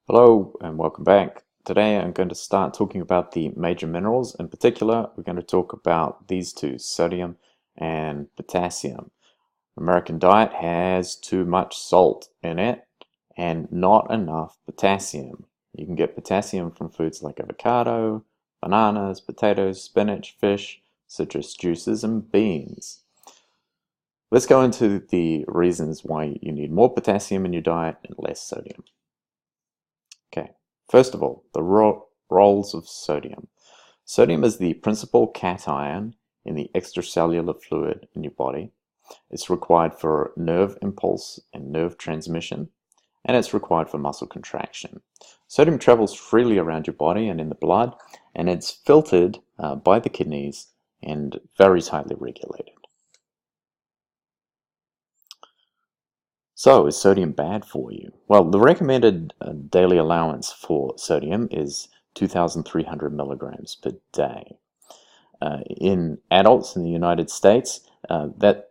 Hello and welcome back. Today I'm going to start talking about the major minerals. In particular, we're going to talk about these two, sodium and potassium. American diet has too much salt in it and not enough potassium. You can get potassium from foods like avocado, bananas, potatoes, spinach, fish, citrus juices, and beans. Let's go into the reasons why you need more potassium in your diet and less sodium. Okay, first of all, the roles of sodium. Sodium is the principal cation in the extracellular fluid in your body. It's required for nerve impulse and nerve transmission, and it's required for muscle contraction. Sodium travels freely around your body and in the blood, and it's filtered by the kidneys and very tightly regulated. So, is sodium bad for you? Well, the recommended daily allowance for sodium is 2,300 milligrams per day. In adults in the United States, that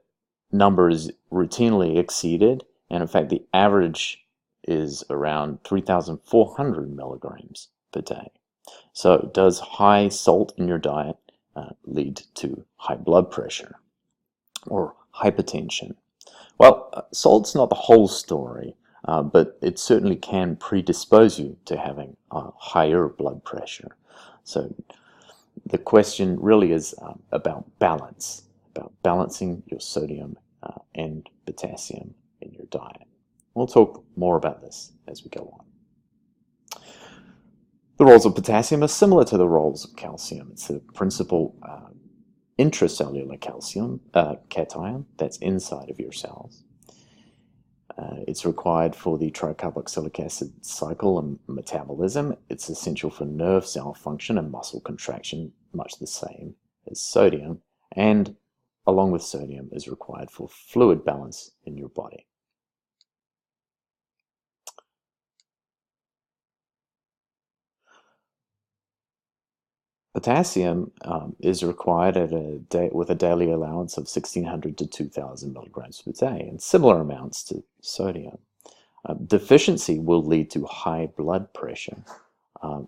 number is routinely exceeded, and in fact, the average is around 3,400 milligrams per day. So, does high salt in your diet lead to high blood pressure or hypertension? Well, salt's not the whole story, but it certainly can predispose you to having higher blood pressure. So the question really is about balance, about balancing your sodium and potassium in your diet. We'll talk more about this as we go on. The roles of potassium are similar to the roles of calcium. It's the principal intracellular calcium cation that's inside of your cells. It's required for the tricarboxylic acid cycle and metabolism. It's essential for nerve cell function and muscle contraction, much the same as sodium. And along with sodium is required for fluid balance in your body. Potassium is required with a daily allowance of 1,600 to 2,000 milligrams per day, and similar amounts to sodium. Deficiency will lead to high blood pressure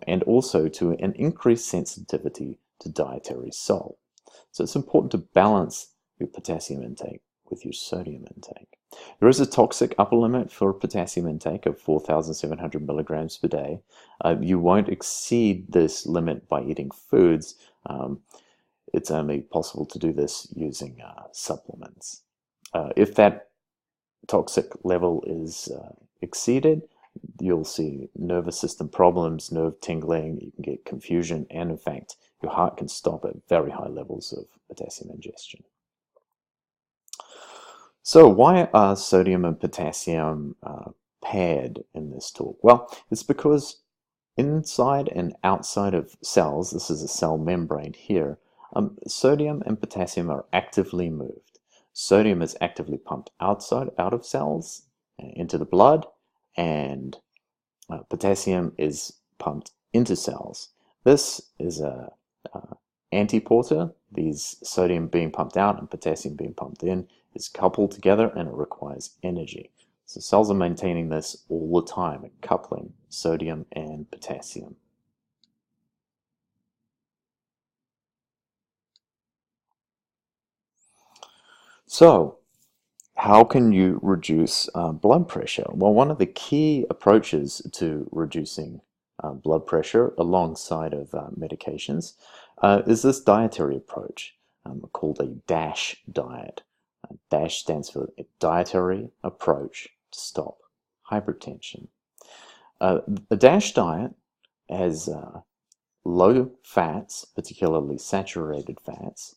and also to an increased sensitivity to dietary salt. So it's important to balance your potassium intake with your sodium intake. There is a toxic upper limit for potassium intake of 4,700 milligrams per day. You won't exceed this limit by eating foods. It's only possible to do this using supplements. If that toxic level is exceeded, you'll see nervous system problems, nerve tingling, you can get confusion, and in fact, your heart can stop at very high levels of potassium ingestion. So why are sodium and potassium paired in this talk? Well, it's because inside and outside of cells, this is a cell membrane here, sodium and potassium are actively moved. Sodium is actively pumped out of cells into the blood, and potassium is pumped into cells. This is a antiporter. These sodium being pumped out and potassium being pumped in is coupled together, and it requires energy. So cells are maintaining this all the time, coupling sodium and potassium. So, how can you reduce blood pressure? Well, one of the key approaches to reducing blood pressure alongside of medications is this dietary approach called a DASH diet. DASH stands for Dietary Approach to Stop Hypertension. The DASH diet has low fats, particularly saturated fats,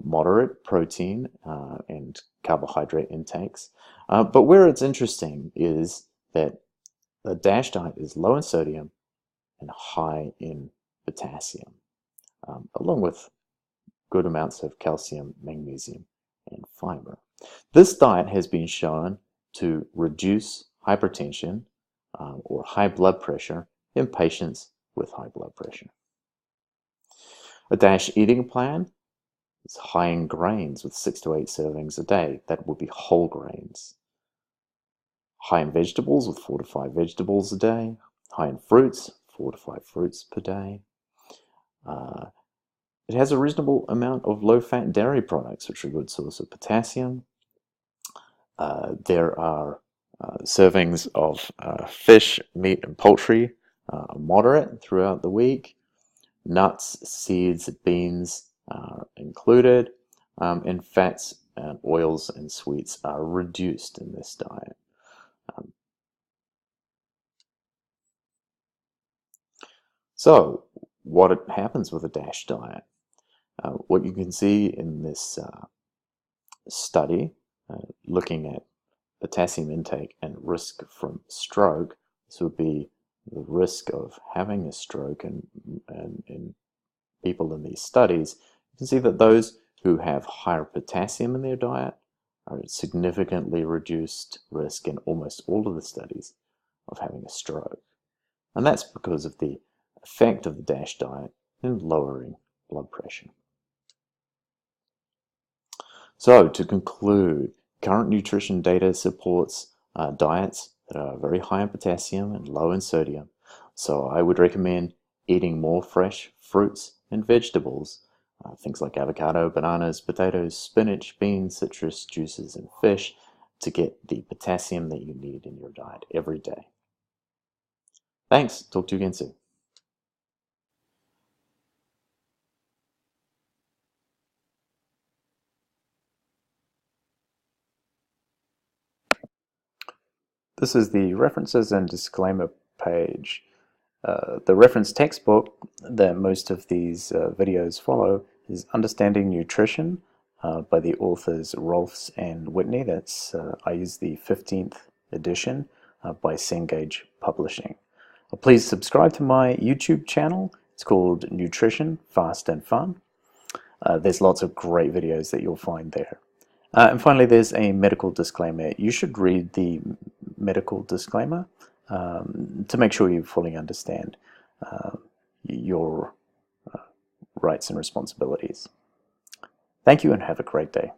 moderate protein and carbohydrate intakes. But where it's interesting is that the DASH diet is low in sodium and high in potassium, along with good amounts of calcium, magnesium, and fiber. This diet has been shown to reduce hypertension or high blood pressure in patients with high blood pressure. A DASH eating plan is high in grains with 6 to 8 servings a day. That would be whole grains. High in vegetables with 4 to 5 vegetables a day. high in fruits, 4 to 5 fruits per day. It has a reasonable amount of low-fat dairy products, which are a good source of potassium. There are servings of fish, meat, and poultry, moderate throughout the week. Nuts, seeds, beans are included, and fats and oils and sweets are reduced in this diet. So, what happens with a DASH diet? What you can see in this study, looking at potassium intake and risk from stroke, this would be the risk of having a stroke, and in people in these studies, you can see that those who have higher potassium in their diet are at significantly reduced risk in almost all of the studies of having a stroke. And that's because of the effect of the DASH diet in lowering blood pressure. So, to conclude, current nutrition data supports diets that are very high in potassium and low in sodium. So I would recommend eating more fresh fruits and vegetables, things like avocado, bananas, potatoes, spinach, beans, citrus, juices, and fish, to get the potassium that you need in your diet every day. Thanks. Talk to you again soon. This is the references and disclaimer page. The reference textbook that most of these videos follow is Understanding Nutrition by the authors Rolfs and Whitney. I use the 15th edition by Cengage Publishing. Please subscribe to my YouTube channel. It's called Nutrition, Fast and Fun. There's lots of great videos that you'll find there. And finally, there's a medical disclaimer. You should read the medical disclaimer to make sure you fully understand your rights and responsibilities. Thank you and have a great day.